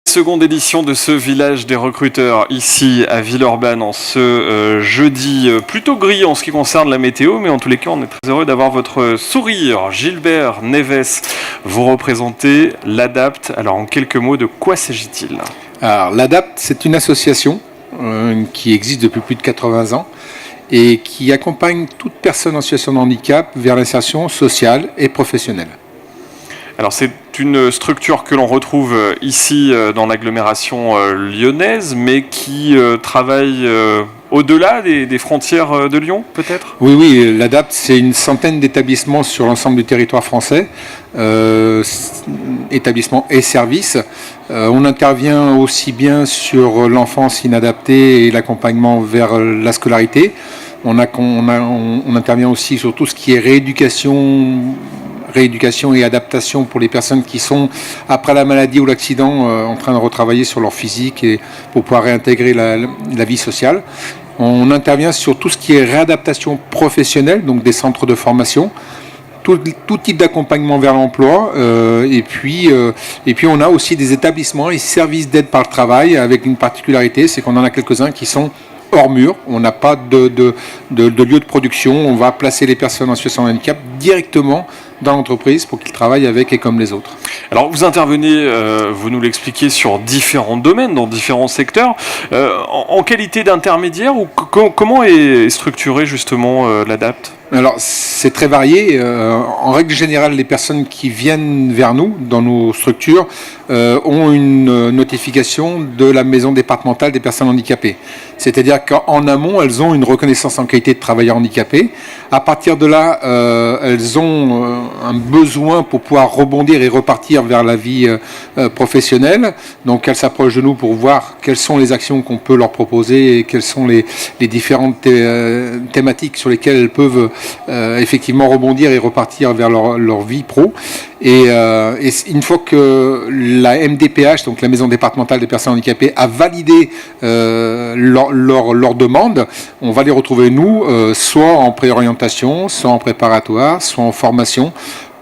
Seconde édition de ce village des recruteurs ici à Villeurbanne en ce jeudi plutôt gris en ce qui concerne la météo, mais en tous les cas on est très heureux d'avoir votre sourire. Gilbert Neves, vous représentez l'ADAPT. Alors en quelques mots, de quoi s'agit-il ? Alors l'ADAPT, c'est une association qui existe depuis plus de 80 ans et qui accompagne toute personne en situation de handicap vers l'insertion sociale et professionnelle. Alors c'est une structure que l'on retrouve ici dans l'agglomération lyonnaise, mais qui travaille au-delà des frontières de Lyon, peut-être ? Oui, l'ADAPT, c'est une centaine d'établissements sur l'ensemble du territoire français, établissements et services. On intervient aussi bien sur l'enfance inadaptée et l'accompagnement vers la scolarité. On intervient aussi sur tout ce qui est rééducation et adaptation pour les personnes qui sont, après la maladie ou l'accident, en train de retravailler sur leur physique et pour pouvoir réintégrer la vie sociale. On intervient sur tout ce qui est réadaptation professionnelle, donc des centres de formation, tout type d'accompagnement vers l'emploi, et puis on a aussi des établissements et services d'aide par le travail avec une particularité, c'est qu'on en a quelques-uns qui sont hors mur, on n'a pas de lieu de production, on va placer les personnes en situation de handicap directement dans l'entreprise pour qu'ils travaillent avec et comme les autres. Alors vous intervenez, vous nous l'expliquez, sur différents domaines, dans différents secteurs. En qualité d'intermédiaire, ou comment est structuré justement l'ADAPT ? Alors c'est très varié. En règle générale, les personnes qui viennent vers nous, dans nos structures, ont une notification de la maison départementale des personnes handicapées. C'est-à-dire qu'en amont, elles ont une reconnaissance en qualité de travailleur handicapé. À partir de là, elles ont un besoin pour pouvoir rebondir et repartir vers la vie professionnelle. Donc elles s'approchent de nous pour voir quelles sont les actions qu'on peut leur proposer et quelles sont les différentes thématiques sur lesquelles elles peuvent effectivement rebondir et repartir vers leur vie pro. Et une fois que la MDPH, donc la Maison départementale des personnes handicapées, a validé leur demande, on va les retrouver nous, soit en préorientation, soit en préparatoire, soit en formation,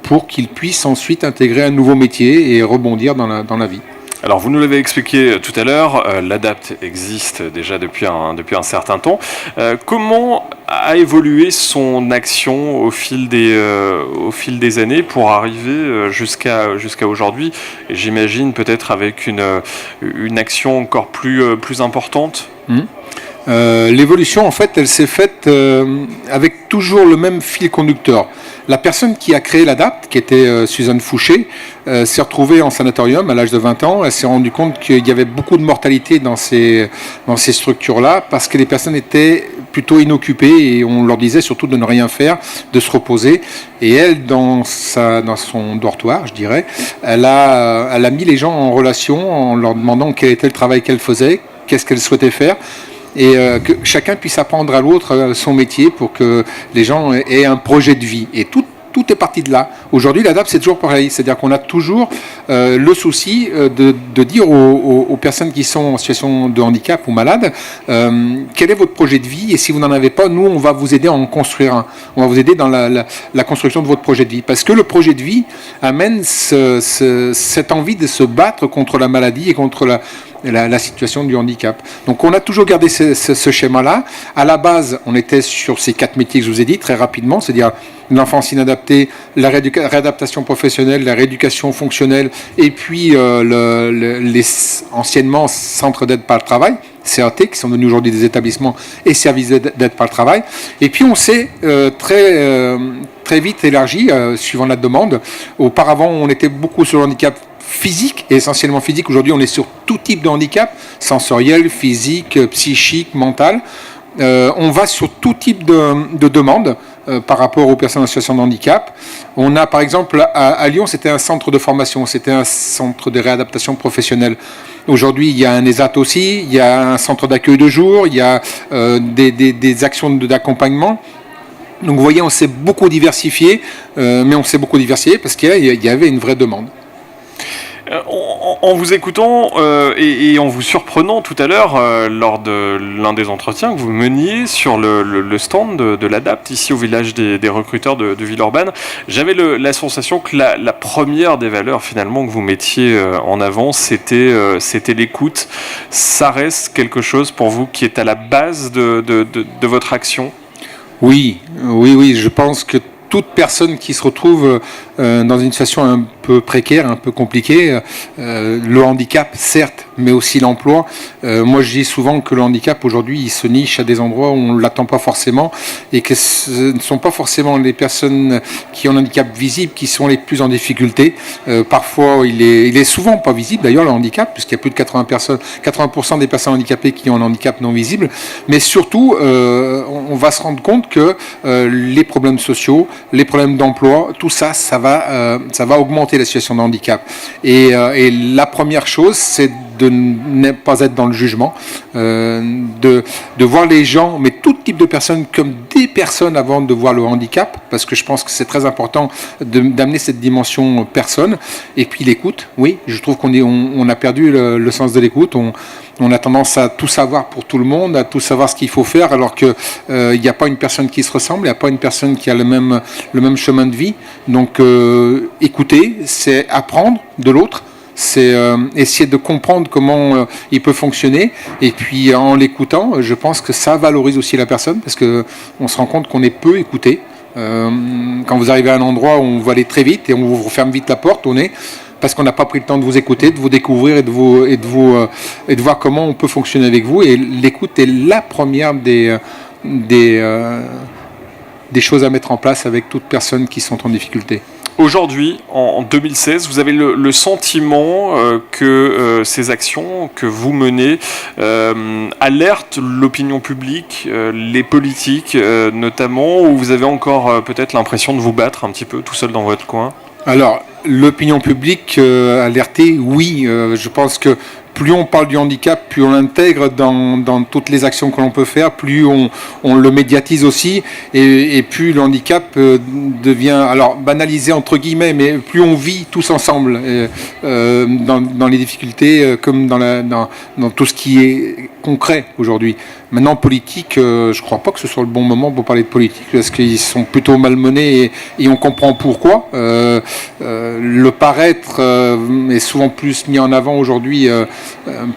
pour qu'ils puissent ensuite intégrer un nouveau métier et rebondir dans la vie. Alors vous nous l'avez expliqué tout à l'heure, l'ADAPT existe déjà depuis un certain temps. Comment a évolué son action au fil des années pour arriver jusqu'à aujourd'hui, et j'imagine peut-être avec une action encore plus importante ? L'évolution, en fait, elle s'est faite avec toujours le même fil conducteur. La personne qui a créé l'ADAPT, qui était Suzanne Fouché, s'est retrouvée en sanatorium à l'âge de 20 ans. Elle s'est rendue compte qu'il y avait beaucoup de mortalité dans ces structures-là parce que les personnes étaient plutôt inoccupées et on leur disait surtout de ne rien faire, de se reposer. Et elle, dans son dortoir, je dirais, elle a mis les gens en relation en leur demandant quel était le travail qu'elle faisait, qu'est-ce qu'elle souhaitait faire, et que chacun puisse apprendre à l'autre son métier pour que les gens aient un projet de vie. Et tout est parti de là. Aujourd'hui, l'ADAPT, c'est toujours pareil. C'est-à-dire qu'on a toujours le souci de dire aux personnes qui sont en situation de handicap ou malades, quel est votre projet de vie, et si vous n'en avez pas, nous, on va vous aider à en construire un. On va vous aider dans la construction de votre projet de vie. Parce que le projet de vie amène cette envie de se battre contre la maladie et contre la situation du handicap. Donc on a toujours gardé ce schéma-là. À la base, on était sur ces 4 métiers que je vous ai dit très rapidement, c'est-à-dire l'enfance inadaptée, la réadaptation professionnelle, la rééducation fonctionnelle, et puis les anciennement centres d'aide par le travail, CAT, qui sont devenus aujourd'hui des établissements et services d'aide par le travail. Et puis on s'est très vite élargi, suivant la demande. Auparavant, on était beaucoup sur le handicap physique, et essentiellement physique. Aujourd'hui, on est sur tout type de handicap, sensoriel, physique, psychique, mental. On va sur tout type de demandes par rapport aux personnes en situation de handicap. On a, par exemple, à Lyon, c'était un centre de formation, c'était un centre de réadaptation professionnelle. Aujourd'hui, il y a un ESAT aussi, il y a un centre d'accueil de jour, il y a des actions d'accompagnement. Donc, vous voyez, on s'est beaucoup diversifié, mais on s'est beaucoup diversifié parce qu'il y avait une vraie demande. En vous écoutant et en vous surprenant tout à l'heure lors de l'un des entretiens que vous meniez sur le stand de l'ADAPT ici au village des recruteurs de Villeurbanne, j'avais la sensation que la première des valeurs finalement que vous mettiez en avant, c'était l'écoute. Ça reste quelque chose pour vous qui est à la base de votre action? Oui, je pense que toute personne qui se retrouve dans une situation un peu précaire, un peu compliquée, le handicap certes, mais aussi l'emploi. Moi je dis souvent que le handicap aujourd'hui il se niche à des endroits où on ne l'attend pas forcément et que ce ne sont pas forcément les personnes qui ont un handicap visible qui sont les plus en difficulté. Parfois il est souvent pas visible d'ailleurs le handicap, puisqu'il y a plus de 80% des personnes handicapées qui ont un handicap non visible, mais surtout on va se rendre compte que les problèmes sociaux, les problèmes d'emploi, tout ça, ça va augmenter la situation de handicap. Et la première chose, c'est de ne pas être dans le jugement, de voir les gens, mais tout type de personnes comme des personnes avant de voir le handicap, parce que je pense que c'est très important d'amener cette dimension personne. Et puis l'écoute, oui, je trouve qu'on a perdu le sens de l'écoute. On a tendance à tout savoir pour tout le monde, à tout savoir ce qu'il faut faire, alors que il n'y a pas une personne qui se ressemble, il n'y a pas une personne qui a le même chemin de vie. Donc écouter, c'est apprendre de l'autre, c'est essayer de comprendre comment il peut fonctionner, et puis en l'écoutant, je pense que ça valorise aussi la personne, parce que on se rend compte qu'on est peu écouté. Quand vous arrivez à un endroit où on va aller très vite et on vous ferme vite la porte, parce qu'on n'a pas pris le temps de vous écouter, de vous découvrir et de voir comment on peut fonctionner avec vous. Et l'écoute est la première des choses à mettre en place avec toutes personnes qui sont en difficulté. Aujourd'hui, en 2016, vous avez le sentiment que ces actions que vous menez alertent l'opinion publique, les politiques notamment, ou vous avez encore peut-être l'impression de vous battre un petit peu tout seul dans votre coin? Alors, l'opinion publique alertée, oui. Je pense que plus on parle du handicap, plus on l'intègre dans toutes les actions que l'on peut faire, plus on le médiatise aussi, et plus le handicap devient, alors banalisé entre guillemets, mais plus on vit tous ensemble dans les difficultés comme dans tout ce qui est concret aujourd'hui. Maintenant, politique, je ne crois pas que ce soit le bon moment pour parler de politique, parce qu'ils sont plutôt malmenés et on comprend pourquoi. Le paraître est souvent plus mis en avant aujourd'hui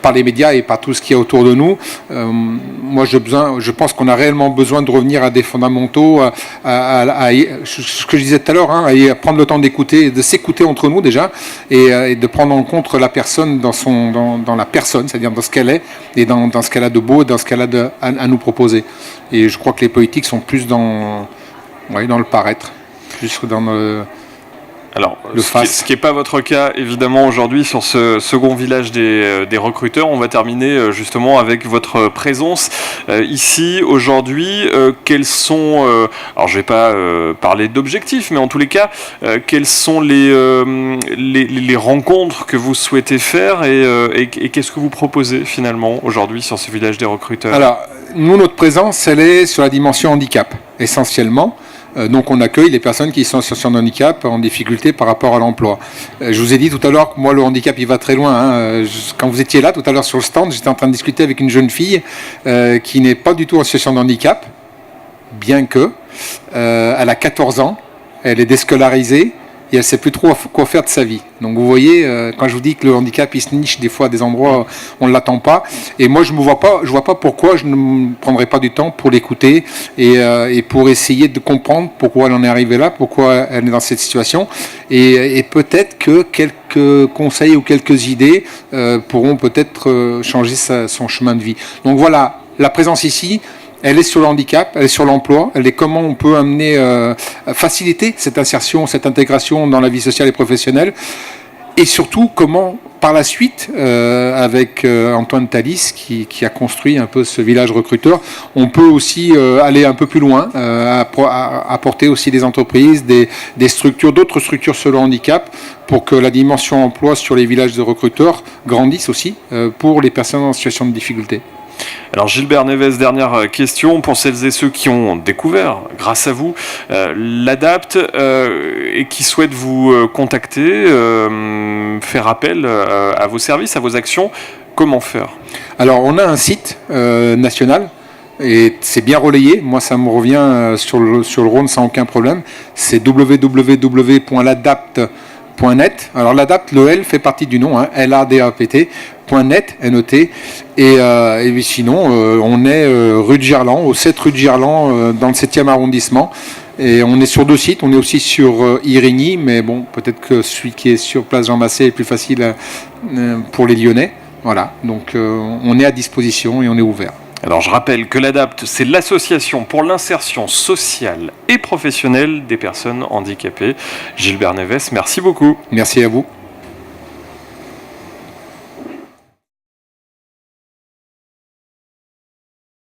par les médias et par tout ce qu'il y a autour de nous. Moi, je pense qu'on a réellement besoin de revenir à des fondamentaux, ce que je disais tout à l'heure, à prendre le temps d'écouter, de s'écouter entre nous déjà, et de prendre en compte la personne dans la personne, c'est-à-dire dans ce qu'elle est, et dans ce qu'elle a de beau, et dans ce qu'elle a à nous proposer. Et je crois que les politiques sont plus dans le paraître, plus dans Alors, ce qui n'est pas votre cas, évidemment, aujourd'hui, sur ce second village des recruteurs. On va terminer justement avec votre présence ici, aujourd'hui. Quels sont, alors je ne vais pas parler d'objectifs, mais en tous les cas, quelles sont les rencontres que vous souhaitez faire et qu'est-ce que vous proposez finalement aujourd'hui sur ce village des recruteurs? Alors, nous, notre présence, elle est sur la dimension handicap, essentiellement. Donc on accueille les personnes qui sont en situation de handicap, en difficulté par rapport à l'emploi. Je vous ai dit tout à l'heure que moi le handicap il va très loin. Quand vous étiez là tout à l'heure sur le stand, j'étais en train de discuter avec une jeune fille qui n'est pas du tout en situation de handicap, bien que elle a 14 ans, elle est déscolarisée et elle ne sait plus trop quoi faire de sa vie. Donc vous voyez, quand je vous dis que le handicap il se niche des fois à des endroits où on ne l'attend pas, et moi je vois pas pourquoi je ne prendrais pas du temps pour l'écouter et pour essayer de comprendre pourquoi elle en est arrivée là, pourquoi elle est dans cette situation, et peut-être que quelques conseils ou quelques idées pourront peut-être changer son chemin de vie. Donc voilà, la présence ici, elle est sur le handicap, elle est sur l'emploi, elle est comment on peut faciliter cette insertion, cette intégration dans la vie sociale et professionnelle, et surtout comment par la suite, avec Antoine Thalys qui a construit un peu ce village recruteur, on peut aussi aller un peu plus loin, apporter aussi des entreprises, des structures, d'autres structures sur le handicap, pour que la dimension emploi sur les villages de recruteurs grandisse aussi pour les personnes en situation de difficulté. Alors Gilbert Neves, dernière question pour celles et ceux qui ont découvert, grâce à vous, l'ADAPT et qui souhaitent vous contacter, faire appel à vos services, à vos actions. Comment faire? Alors, on a un site national et c'est bien relayé. Moi, ça me revient sur le Rhône sans aucun problème. C'est www.ladapt.net. Alors, l'ADAPT, le L fait partie du nom, hein, LADAPT.net, N-E-T. Et sinon, on est rue de Gerland, au 7 rue de Gerland, dans le 7e arrondissement. Et on est sur 2 sites. On est aussi sur Irigny, mais bon, peut-être que celui qui est sur Place Jean Massé est plus facile pour les Lyonnais. Voilà, donc on est à disposition et on est ouvert. Alors je rappelle que l'ADAPT, c'est l'association pour l'insertion sociale et professionnelle des personnes handicapées. Gilbert Neves, merci beaucoup. Merci à vous.